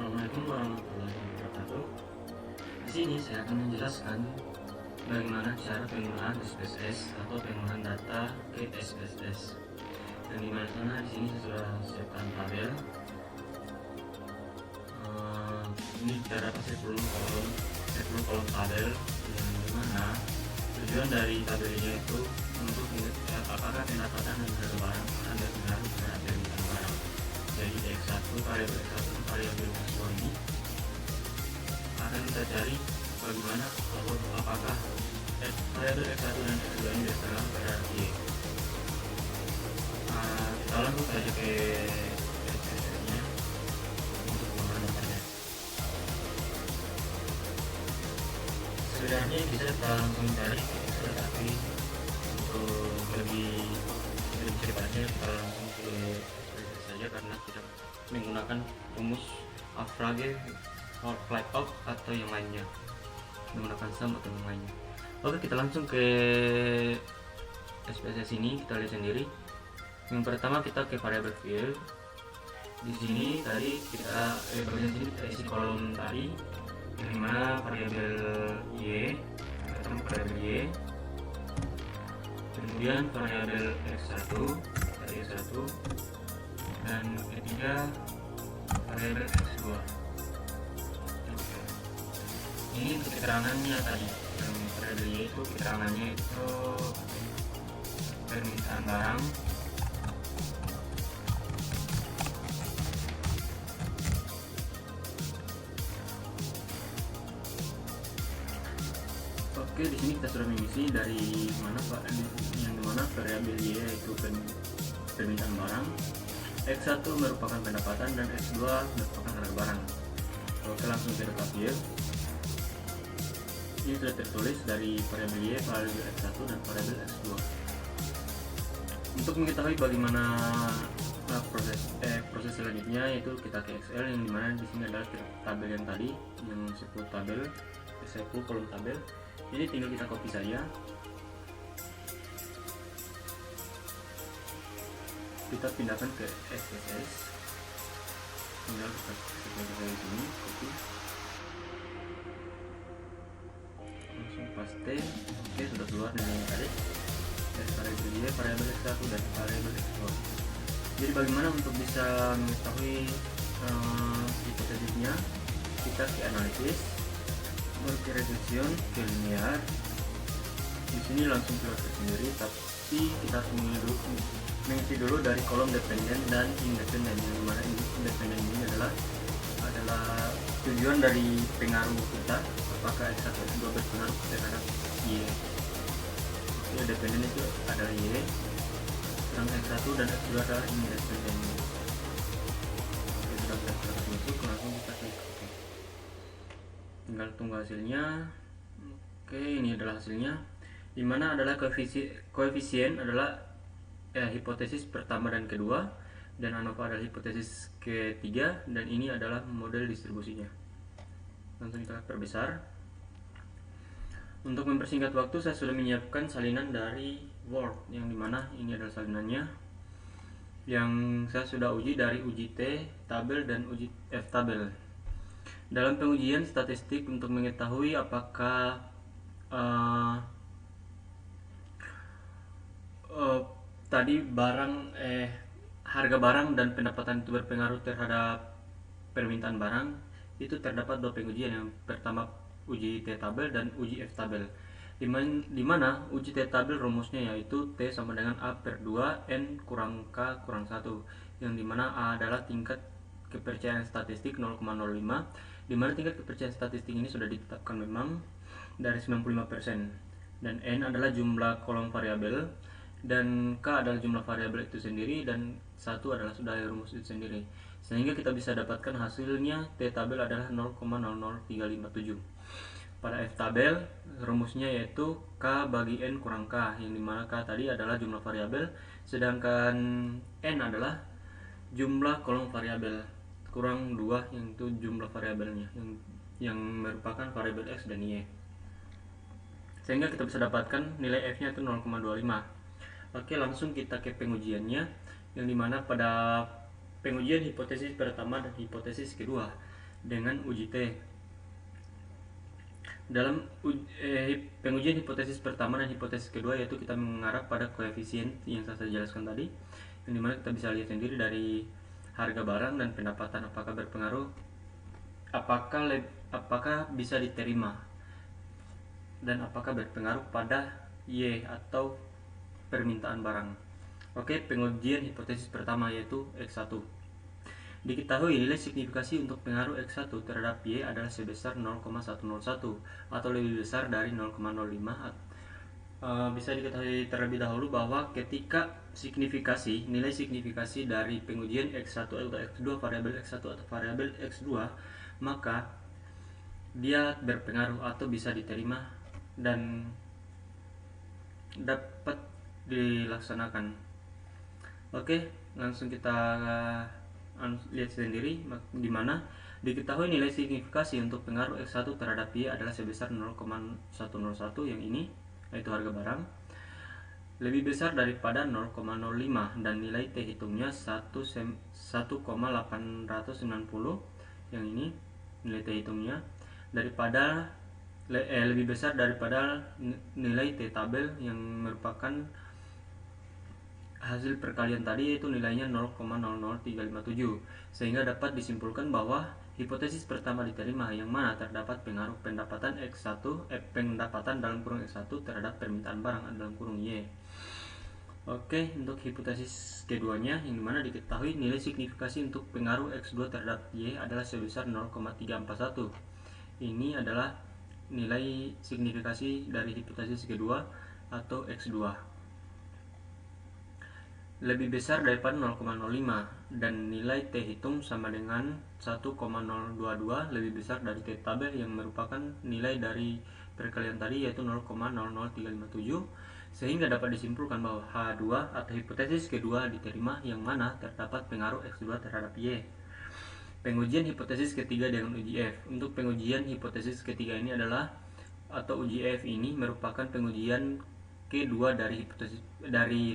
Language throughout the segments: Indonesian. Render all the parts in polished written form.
Assalamualaikum warahmatullahi wabarakatuh. Di sini saya akan menjelaskan bagaimana cara penggunaan SPSS atau penggunaan data ke SPSS. Yang dimana di sini saya sudah siapkan tabel. Ini terdapat 10 kolom tabel yang dimana tujuan dari tabelnya itu untuk mengetahui apakah pendapatan dan harga barang ada pengaruh terhadap permintaan barang. Jadi X1 variabel X1 dan variabel X2 ini akan kita cari bagaimana atau apakah variabel X1 dan X2 ini berdasarkan pada Y. Kita langsung saja ke SPSS-nya untuk penggunaan datanya. Sebenarnya bisa kita langsung cari ke Excel, tapi untuk lebih cepatnya kita langsung ke SPSS saja karena tidak menggunakan rumus Avdrage, flag off atau yang lainnya, menggunakan sum atau yang lainnya. Oke, kita langsung ke SPSS ini, kita lihat sendiri. Yang pertama kita ke variable field. Di sini tadi kita bagian sini kita isi kolom tadi, yang mana variabel y, pertama variabel y, kemudian variabel x1 dari x1, dan ketiga variabel x2. Ini untuk keterangannya tadi, yang variabel y itu keterangannya itu permintaan barang, Oke, di sini kita sudah mengisi dari mana Pak, yang dimana variabel y yaitu permintaan barang, x1 merupakan pendapatan, dan x2 merupakan harga barang. Oke, langsung ke data field. Ini sudah tertulis dari variabel y, variabel x1 dan variabel x2. Untuk mengetahui bagaimana proses selanjutnya, yaitu kita ke Excel, yang dimana di sini adalah tabel yang tadi, yang 10 tabel, 10 kolom tabel. Jadi tinggal kita copy saja. Kita pindahkan ke SPSS. Tinggal kita copy di sini, copy. Langsung paste. Oke, sudah keluar nilainya tadi. Variabel y, variabel x1 dan variabel x2. Jadi bagaimana untuk bisa mengetahui hipotesisnya? Kita ke analisis, ke regression, ke linear. Di sini langsung keluar sendiri, tapi kita harus mengisi dulu dari kolom dependen dan independen. Yang mana independen ini adalah tujuan dari pengaruh kita, apakah x1 x2 berpengaruh terhadap y. Dependen itu adalah y, sedang x1 dan x2 adalah independen. Oke, sudah masuk, langsung kita klik OK. Tinggal tunggu hasilnya. Oke, ini adalah hasilnya, dimana adalah koefisien adalah hipotesis pertama dan kedua, dan ANOVA adalah hipotesis ketiga, dan ini adalah model distribusinya. Langsung kita perbesar. Untuk mempersingkat waktu, saya sudah menyiapkan salinan dari Word, yang dimana ini adalah salinannya, yang saya sudah uji dari uji T tabel dan uji F tabel. Dalam pengujian statistik untuk mengetahui apakah tadi harga barang dan pendapatan itu berpengaruh terhadap permintaan barang, itu terdapat dua pengujian. Yang pertama uji T tabel dan uji F tabel, dimana uji T tabel rumusnya yaitu T sama dengan A per 2 N kurang K kurang 1, yang dimana A adalah tingkat kepercayaan statistik 0,05, dimana tingkat kepercayaan statistik ini sudah ditetapkan memang dari 95%, dan N adalah jumlah kolom variabel, dan K adalah jumlah variabel itu sendiri, dan 1 adalah sudah rumus itu sendiri, sehingga kita bisa dapatkan hasilnya T tabel adalah 0,00357. Pada F tabel rumusnya yaitu K bagi N kurang K, yang dimana K tadi adalah jumlah variabel, sedangkan N adalah jumlah kolom variabel kurang 2, yang itu jumlah variabelnya, yang merupakan variabel X dan Y, sehingga kita bisa dapatkan nilai F nya itu 0,25. Oke, langsung kita ke pengujiannya, yang dimana pada pengujian hipotesis pertama dan hipotesis kedua, dengan uji T. Dalam pengujian hipotesis pertama dan hipotesis kedua, yaitu kita mengarah pada koefisien yang saya jelaskan tadi, yang dimana kita bisa lihat sendiri dari harga barang dan pendapatan apakah berpengaruh, apakah bisa diterima, dan apakah berpengaruh pada Y atau permintaan barang. Oke, pengujian hipotesis pertama yaitu X1. Diketahui nilai signifikasi untuk pengaruh X1 terhadap Y adalah sebesar 0,101 atau lebih besar dari 0,05. Bisa diketahui terlebih dahulu bahwa ketika nilai signifikasi dari pengujian X1 atau X2, variabel X1 atau variabel X2, maka dia berpengaruh atau bisa diterima dan dapat dilaksanakan. Oke, langsung kita lihat sendiri di mana diketahui nilai signifikasi untuk pengaruh X1 terhadap Y adalah sebesar 0,101, yang ini yaitu harga barang, lebih besar daripada 0,05 dan nilai T hitungnya 1,890, yang ini nilai T hitungnya daripada lebih besar daripada nilai T tabel yang merupakan hasil perkalian tadi, yaitu nilainya 0,00357, sehingga dapat disimpulkan bahwa hipotesis pertama diterima, yang mana terdapat pengaruh pendapatan pendapatan dalam kurung X1 terhadap permintaan barang dalam kurung Y. Oke, untuk hipotesis keduanya, yang dimana diketahui nilai signifikasi untuk pengaruh X2 terhadap Y adalah sebesar 0,341. Ini adalah nilai signifikasi dari hipotesis kedua atau X2, lebih besar daripada 0,05 dan nilai T hitung sama dengan 1,022, lebih besar dari T tabel yang merupakan nilai dari perkalian tadi, yaitu 0,00357, sehingga dapat disimpulkan bahwa H2 atau hipotesis kedua diterima, yang mana terdapat pengaruh X2 terhadap Y. Pengujian hipotesis ketiga dengan uji F. Untuk pengujian hipotesis ketiga ini adalah atau uji F ini merupakan pengujian kedua dari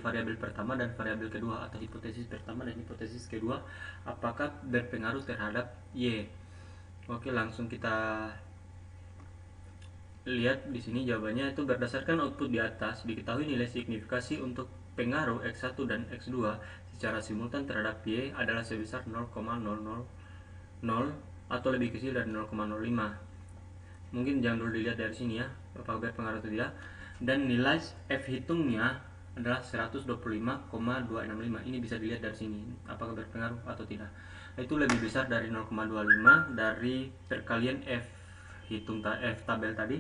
variabel pertama dan variabel kedua, atau hipotesis pertama dan hipotesis kedua apakah berpengaruh terhadap Y. Oke, langsung kita lihat di sini jawabannya. Itu berdasarkan output di atas, diketahui nilai signifikasi untuk pengaruh X1 dan X2 secara simultan terhadap Y adalah sebesar 0,000 atau lebih kecil dari 0,05. Mungkin jangan dulu dilihat dari sini ya, apakah berpengaruh atau tidak. Dan nilai F hitungnya adalah 125,265. Ini bisa dilihat dari sini apakah berpengaruh atau tidak. Itu lebih besar dari 0,25 dari perkalian F tabel tadi,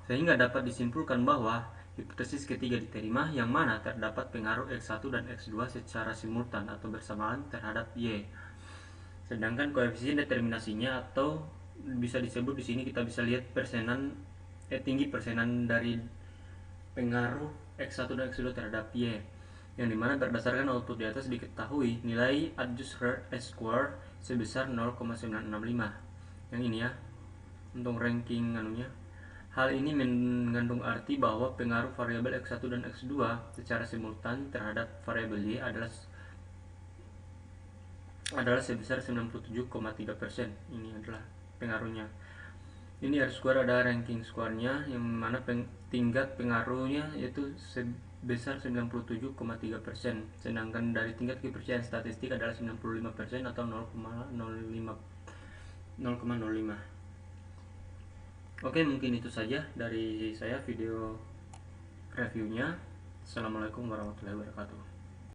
sehingga dapat disimpulkan bahwa hipotesis ketiga diterima, yang mana terdapat pengaruh X1 dan X2 secara simultan atau bersamaan terhadap Y. Sedangkan koefisien determinasinya, atau bisa disebut di sini kita bisa lihat tinggi persenan dari pengaruh X1 dan X2 terhadap Y, yang dimana berdasarkan output di atas diketahui nilai adjust square sebesar 0,965, yang ini ya untuk ranking anunya. Hal ini mengandung arti bahwa pengaruh variabel X1 dan X2 secara simultan terhadap variabel Y adalah sebesar 97,3%. Ini adalah pengaruhnya. Ini R square, ada ranking square-nya, yang mana tingkat pengaruhnya yaitu sebesar 97,3%, sedangkan dari tingkat kepercayaan statistik adalah 95% atau 0,05. Oke, mungkin itu saja dari saya video reviewnya. Assalamualaikum warahmatullahi wabarakatuh.